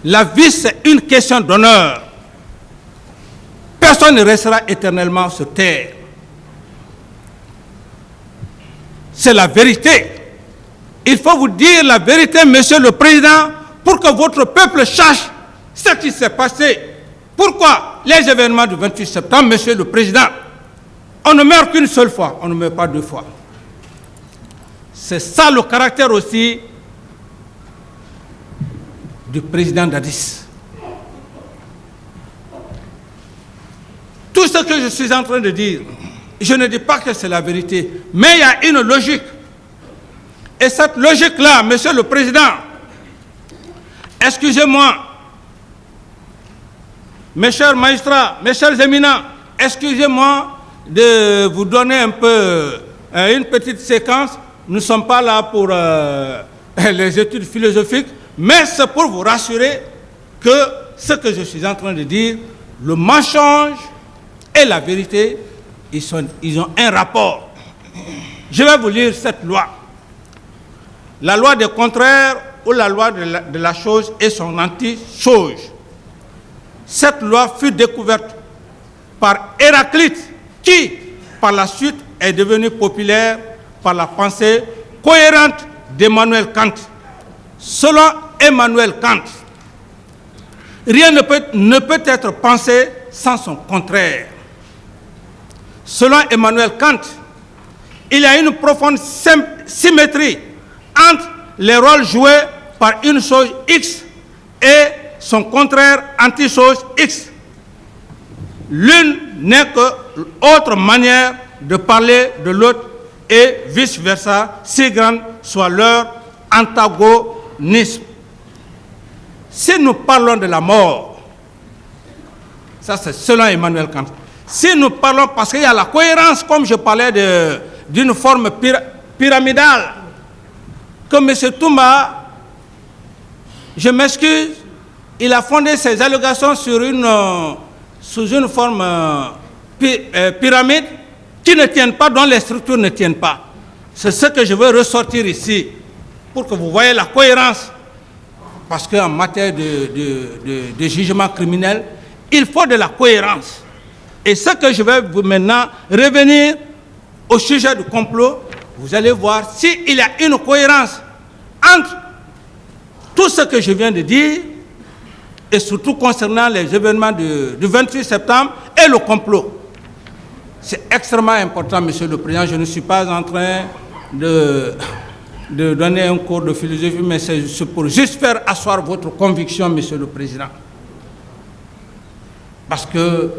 La vie, c'est une question d'honneur. Personne ne restera éternellement sur terre. C'est la vérité. Il faut vous dire la vérité, Monsieur le Président, pour que votre peuple sache ce qui s'est passé. Pourquoi les événements du 28 septembre, Monsieur le Président? On ne meurt qu'une seule fois, on ne meurt pas deux fois. C'est ça le caractère aussi du président Dadis. Tout ce que je suis en train de dire, je ne dis pas que c'est la vérité, mais il y a une logique. Et cette logique-là, Monsieur le Président, excusez-moi, mes chers magistrats, mes chers éminents, excusez-moi de vous donner un peu une petite séquence. Nous ne sommes pas là pour les études philosophiques, mais c'est pour vous rassurer que ce que je suis en train de dire, le mensonge et la vérité, ils ont un rapport. Je vais vous lire cette loi. La loi des contraires ou la loi de la chose et son anti-chose. Cette loi fut découverte par Héraclite, qui, par la suite, est devenu populaire par la pensée cohérente d'Emmanuel Kant. Selon Emmanuel Kant, rien ne peut être pensé sans son contraire. Selon Emmanuel Kant, il y a une profonde symétrie entre les rôles joués par une chose X et son contraire anti-chose X. L'une n'est que l'autre manière de parler de l'autre et vice-versa, si grand soit leur antagonisme. Si nous parlons de la mort, ça c'est selon Emmanuel Kant, si nous parlons, parce qu'il y a la cohérence, comme je parlais d'une forme pyramidale, que M. Toumba, je m'excuse, il a fondé ses allégations sous une forme pyramide qui ne tiennent pas, dont les structures ne tiennent pas. C'est ce que je veux ressortir ici, pour que vous voyez la cohérence. Parce qu'en matière de jugement criminel, il faut de la cohérence. Et ce que je vais vous maintenant revenir au sujet du complot, vous allez voir s'il y a une cohérence entre tout ce que je viens de dire et surtout concernant les événements du 28 septembre et le complot. C'est extrêmement important, Monsieur le Président. Je ne suis pas en train de donner un cours de philosophie, mais c'est pour juste faire asseoir votre conviction, Monsieur le Président. Parce que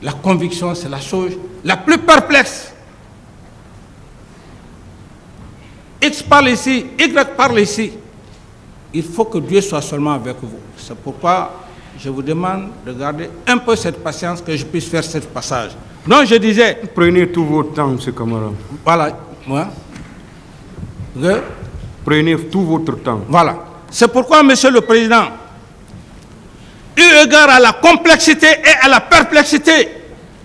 la conviction, c'est la chose la plus perplexe. X parle ici, Y parle ici. Il faut que Dieu soit seulement avec vous. C'est pourquoi je vous demande de garder un peu cette patience, que je puisse faire ce passage. Donc je disais... Prenez tout votre temps, M. Camara. Voilà. Moi. Prenez tout votre temps. Voilà. C'est pourquoi, Monsieur le Président, eu égard à la complexité et à la perplexité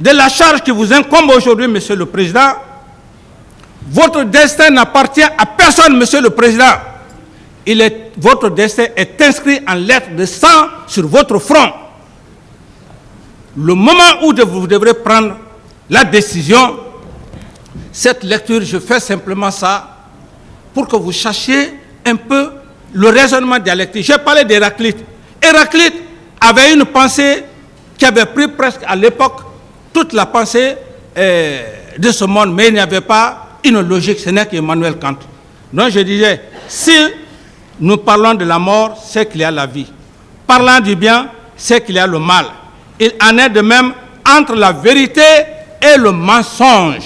de la charge qui vous incombe aujourd'hui, Monsieur le Président, votre destin n'appartient à personne, Monsieur le Président. Votre destin est inscrit en lettres de sang sur votre front. Le moment où vous devrez prendre la décision, cette lecture, je fais simplement ça pour que vous sachiez un peu le raisonnement dialectique. J'ai parlé d'Héraclite. Héraclite avait une pensée qui avait pris presque à l'époque toute la pensée de ce monde, mais il n'y avait pas une logique, ce n'est qu'Emmanuel Kant. Donc je disais, si nous parlons de la mort, c'est qu'il y a la vie. Parlant du bien, c'est qu'il y a le mal. Il en est de même entre la vérité et le mensonge.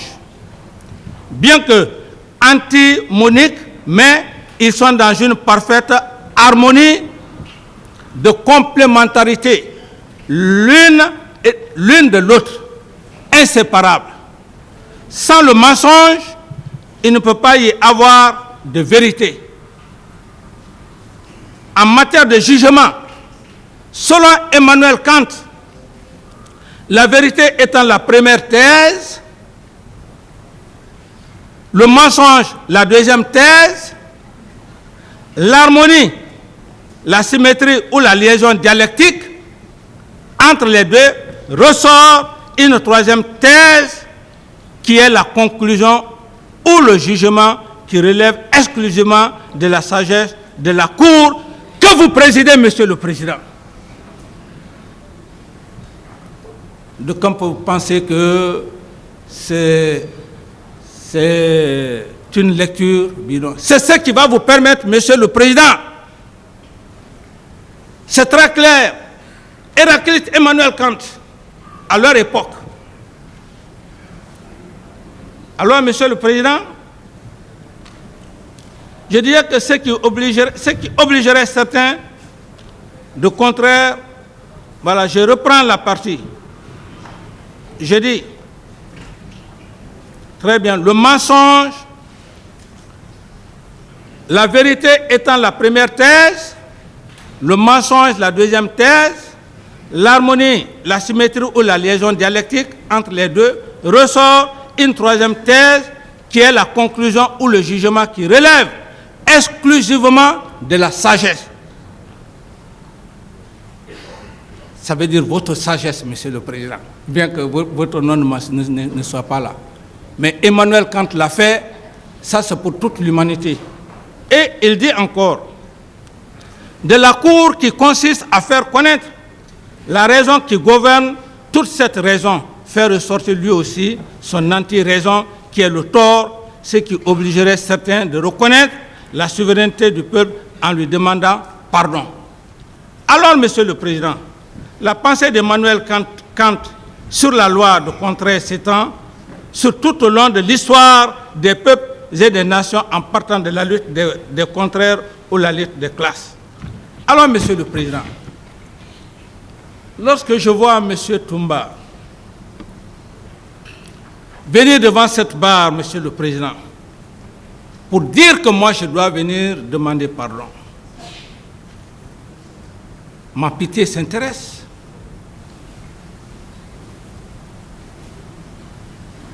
Bien que antimoniques, mais ils sont dans une parfaite harmonie de complémentarité, l'une de l'autre, inséparables. Sans le mensonge, il ne peut pas y avoir de vérité. En matière de jugement, selon Emmanuel Kant, la vérité étant la première thèse, le mensonge la deuxième thèse, l'harmonie la symétrie ou la liaison dialectique entre les deux, ressort une troisième thèse qui est la conclusion ou le jugement qui relève exclusivement de la sagesse de la Cour que vous présidez, Monsieur le Président. Donc, comme vous pensez que c'est une lecture bidon, c'est ce qui va vous permettre, Monsieur le Président. C'est très clair. Héraclite, Emmanuel Kant, à leur époque. Alors, Monsieur le Président, je dirais que ce qui obligerait certains de contraire, voilà, je reprends la partie. Je dis, très bien, le mensonge, la vérité étant la première thèse, le mensonge la deuxième thèse, l'harmonie, la symétrie ou la liaison dialectique entre les deux, ressort une troisième thèse qui est la conclusion ou le jugement qui relève exclusivement de la sagesse. Ça veut dire votre sagesse, Monsieur le Président, bien que votre nom ne soit pas là. Mais Emmanuel Kant l'a fait, ça c'est pour toute l'humanité. Et il dit encore, de la Cour qui consiste à faire connaître la raison qui gouverne, toute cette raison fait ressortir lui aussi son anti-raison qui est le tort, ce qui obligerait certains de reconnaître la souveraineté du peuple en lui demandant pardon. Alors, Monsieur le Président, la pensée d'Emmanuel Kant sur la loi de contraire s'étend sur tout au long de l'histoire des peuples et des nations en partant de la lutte des contraires ou la lutte des classes. Alors, Monsieur le Président, lorsque je vois M. Toumba venir devant cette barre, Monsieur le Président, pour dire que moi je dois venir demander pardon, ma pitié s'intéresse.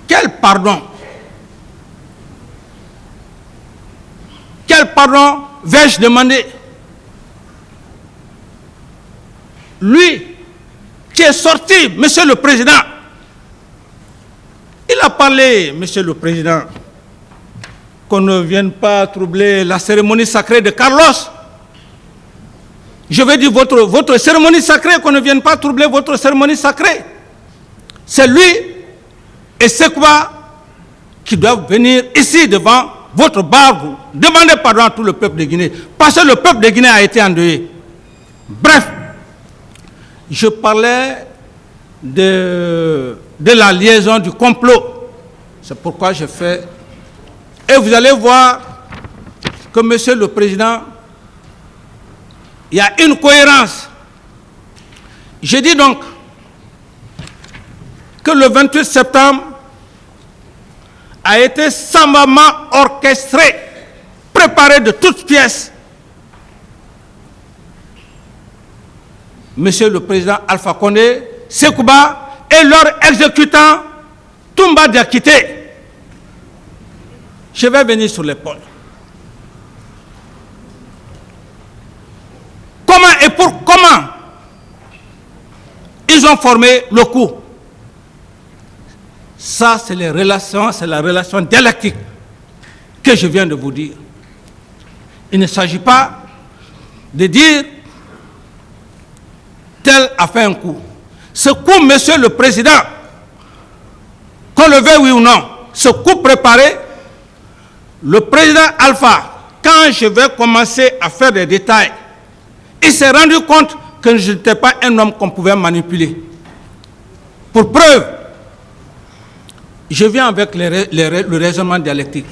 Quel pardon? Quel pardon vais-je demander? Lui qui est sorti, Monsieur le Président, il a parlé, Monsieur le Président, qu'on ne vienne pas troubler la cérémonie sacrée de Carlos. Je veux dire votre cérémonie sacrée, qu'on ne vienne pas troubler votre cérémonie sacrée. C'est lui et c'est quoi qui doivent venir ici devant votre barre, vous demandez pardon à tout le peuple de Guinée, parce que le peuple de Guinée a été endeuillé. Bref, je parlais de la liaison du complot. C'est pourquoi je fais. Et vous allez voir que, Monsieur le Président, il y a une cohérence. Je dis donc que le 28 septembre a été savamment orchestré, préparé de toutes pièces. Monsieur le Président Alpha Condé, Sekouba et leur exécutant Toumba Diakité. Je vais venir sur l'épaule. Comment et pour comment ils ont formé le coup? Ça, c'est les relations, c'est la relation dialectique que je viens de vous dire. Il ne s'agit pas de dire tel a fait un coup. Ce coup, Monsieur le Président, qu'on le veuille oui ou non, ce coup préparé, le président Alpha, quand je vais commencer à faire des détails, il s'est rendu compte que je n'étais pas un homme qu'on pouvait manipuler. Pour preuve, je viens avec le raisonnement dialectique.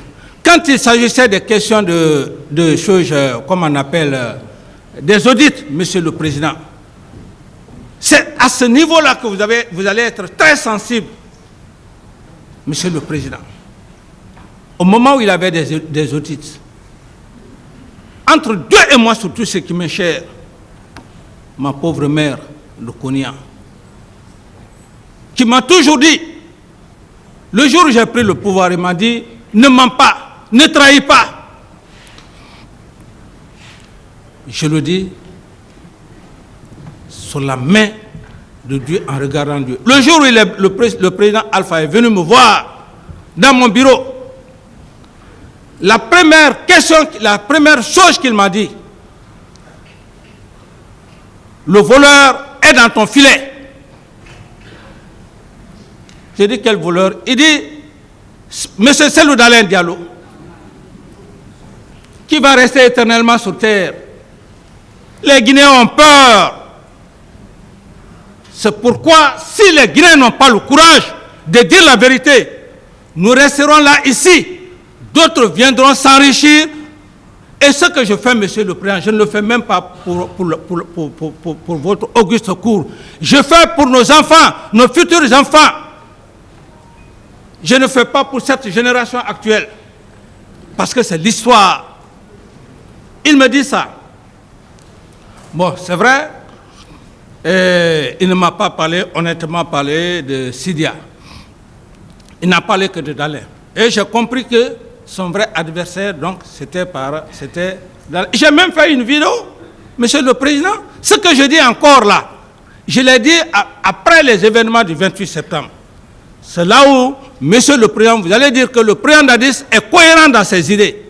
Quand il s'agissait des questions de choses, comme on appelle, des audits, Monsieur le Président, c'est à ce niveau-là que vous allez être très sensible, Monsieur le Président. Au moment où il avait des audits, entre Dieu et moi, surtout ce qui m'est cher, ma pauvre mère, le Konya, qui m'a toujours dit, le jour où j'ai pris le pouvoir, il m'a dit, ne mens pas, ne trahis pas. Je le dis sur la main de Dieu en regardant Dieu. Le jour où le président Alpha est venu me voir dans mon bureau, la première chose qu'il m'a dit, le voleur est dans ton filet. J'ai dit, quel voleur? Il dit, Monsieur Cellou Dalein Diallo, qui va rester éternellement sur terre. Les Guinéens ont peur. C'est pourquoi, si les Guinéens n'ont pas le courage de dire la vérité, nous resterons là, ici. D'autres viendront s'enrichir. Et ce que je fais, Monsieur le Président, je ne le fais même pas pour votre auguste cour. Je fais pour nos enfants, nos futurs enfants. Je ne fais pas pour cette génération actuelle. Parce que c'est l'histoire. Il me dit ça. Bon, c'est vrai, il ne m'a pas honnêtement parlé de Sidia. Il n'a parlé que de Dalein. Et j'ai compris que son vrai adversaire, donc, c'était Dalein. J'ai même fait une vidéo, Monsieur le Président. Ce que je dis encore là, je l'ai dit après les événements du 28 septembre. C'est là où, Monsieur le Président, vous allez dire que le président Dadis est cohérent dans ses idées.